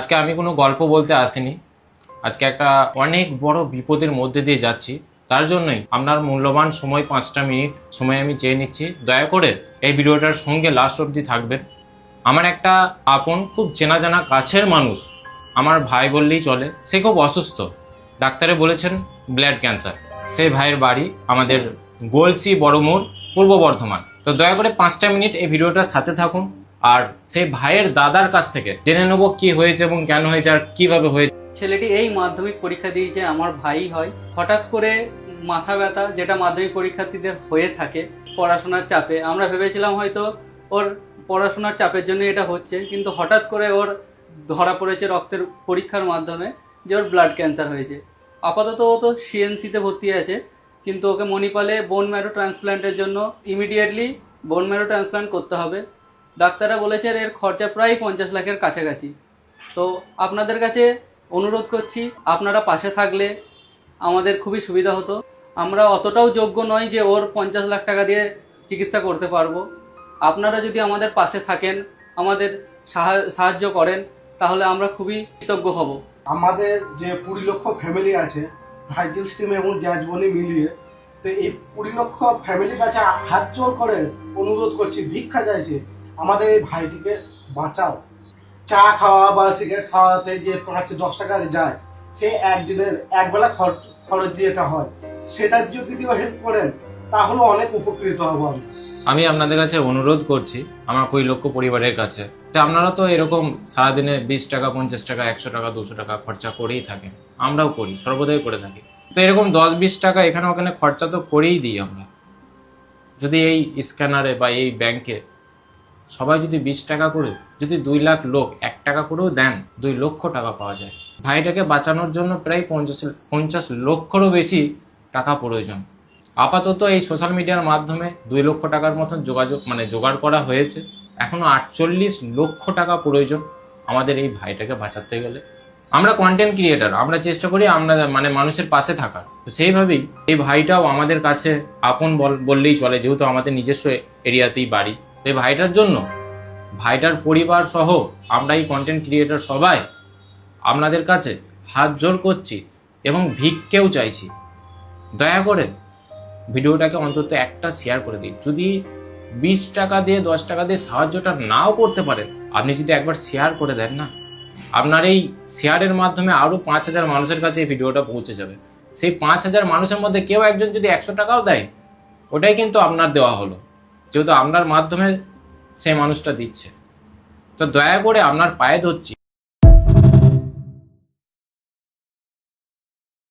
আজকে আমি কোনো গল্প বলতে আসিনি। আজকে একটা অনেক বড় বিপদের মধ্যে দিয়ে যাচ্ছি, তার জন্যই আপনার মূল্যবান সময় 5টা মিনিট সময় আমি চেয়ে নিচ্ছি। দয়া করে এই ভিডিওটার সঙ্গে লাস্ট অবধি থাকবেন। আমার একটা আপন, খুব চেনা জানা কাছের মানুষ, আমার ভাই বললেই চলে, সে খুব অসুস্থ। ডাক্তারে বলেছেন ব্লাড ক্যান্সার। সেই ভাইয়ের বাড়ি আমাদের গোলসি বড়মোড়, পূর্ব বর্ধমান। তো দয়া করে 5টা মিনিট এই ভিডিওটার সাথে থাকুন, আর সেই ভাইয়ের দাদার কাছ থেকে জেনে নেবো কি হয়েছে এবং কেন হয়েছে আর কিভাবে হয়েছে। ছেলেটি এই মাধ্যমিক পরীক্ষা দিয়েছে, আমার ভাই হয়। হঠাৎ করে মাথা ব্যথা, যেটা মাধ্যমিক পরীক্ষার্থীদের হয়ে থাকে পড়াশোনার চাপে। আমরা ভেবেছিলাম হয়তো ওর পড়াশোনার চাপের জন্য এটা হচ্ছে, কিন্তু হঠাৎ করে ওর ধরা পড়েছে রক্তের পরীক্ষার মাধ্যমে যে ওর ব্লাড ক্যান্সার হয়েছে। আপাতত ও তো সিএনসিতে ভর্তি আছে, কিন্তু ওকে মণিপালে বোন ম্যারো ট্রান্সপ্ল্যান্টের জন্য ইমিডিয়েটলি বোন ম্যারো ট্রান্সপ্ল্যান্ট করতে হবে। ডাক্তাররা বলেছেন এর খরচা প্রায় 50 লাখের কাছাকাছি। তো আপনাদের কাছে অনুরোধ করছি, আপনারা পাশে থাকলে আমাদের খুবই সুবিধা হতো। আমরা অতটাও যোগ্য নই যে ওর 50 লাখ টাকা দিয়ে চিকিৎসা করতে পারবো। আপনারা যদি আমাদের পাশে থাকেন, আমাদের সাহায্য করেন, তাহলে আমরা খুবই কৃতজ্ঞ হব। আমাদের যে 20 লক্ষ ফ্যামিলি আছে ভাইজিল স্টিম এবং জাজবনি মিলিয়ে, তো এই 20 লক্ষ ফ্যামিলির কাছে হাত জোর করে অনুরোধ করছি, ভিক্ষা চাইছি, আমাদের এই ভাইটিকে বাঁচাও। চা খাওয়া বা সিগারেট খাওয়াতে যে 5-10 টাকা যায়, সে একদিনের একবেলা খরচ যেটা হয়, সেটা যদি হেল্প করেন তাহলে অনেক উপকৃত হব আমি। আমি আপনাদের কাছে অনুরোধ করছি, আমার 20 লক্ষ পরিবারের কাছে, যে আপনারা তো এরকম সারাদিনে 20 টাকা, 50 টাকা, 100 টাকা, 200 টাকা খরচা করেই থাকেন। আমরাও করি, সর্বদাই করে থাকি। তো এরকম 10-20 টাকা এখানে ওখানে খরচা তো করেই দিই আমরা। যদি এই স্ক্যানারে বা এই ব্যাংকে সবাই যদি 20 টাকা করে, যদি 2 লাখ লোক 1 টাকা করেও দেন, 2 লক্ষ টাকা পাওয়া যায়। ভাইটাকে বাঁচানোর জন্য প্রায় 50 লক্ষেরও বেশি টাকা প্রয়োজন। আপাতত এই সোশ্যাল মিডিয়ার মাধ্যমে 2 লক্ষ টাকার মতন জোগাড় করা হয়েছে। এখনো 48 লক্ষ টাকা প্রয়োজন আমাদের এই ভাইটাকে বাঁচাতে গেলে। আমরা কন্টেন্ট ক্রিয়েটার, আমরা চেষ্টা করি আমরা মানুষের পাশে থাকার। তো সেইভাবেই এই ভাইটাও আমাদের কাছে আপন বললেই চলে, যেহেতু আমাদের নিজস্ব এরিয়াতেই বাড়ি। এই ভাইটার জন্য, ভাইটার পরিবার সহ আমরা এই কন্টেন্ট ক্রিয়েটার সবাই আপনাদের কাছে হাত জোর করছি এবং ভিক্ষেও চাইছি। দয়া করে ভিডিওটাকে অন্তত একটা শেয়ার করে দিন। যদি 20 টাকা দিয়ে 10 টাকা দিয়ে সাহায্যটা নাও করতে পারেন, আপনি যদি একবার শেয়ার করে দেন না, আপনার এই শেয়ারের মাধ্যমে আরও 5000 মানুষের কাছে এই ভিডিওটা পৌঁছে যাবে। সেই 5000 মানুষের মধ্যে কেউ একজন যদি 100 টাকাও দেয়, ওটাই কিন্তু আপনার দেওয়া হলো, যেহেতু আপনার মাধ্যমে সেই মানুষটা দিচ্ছে। তো দয়া করে আপনার পায়ে ধরছি,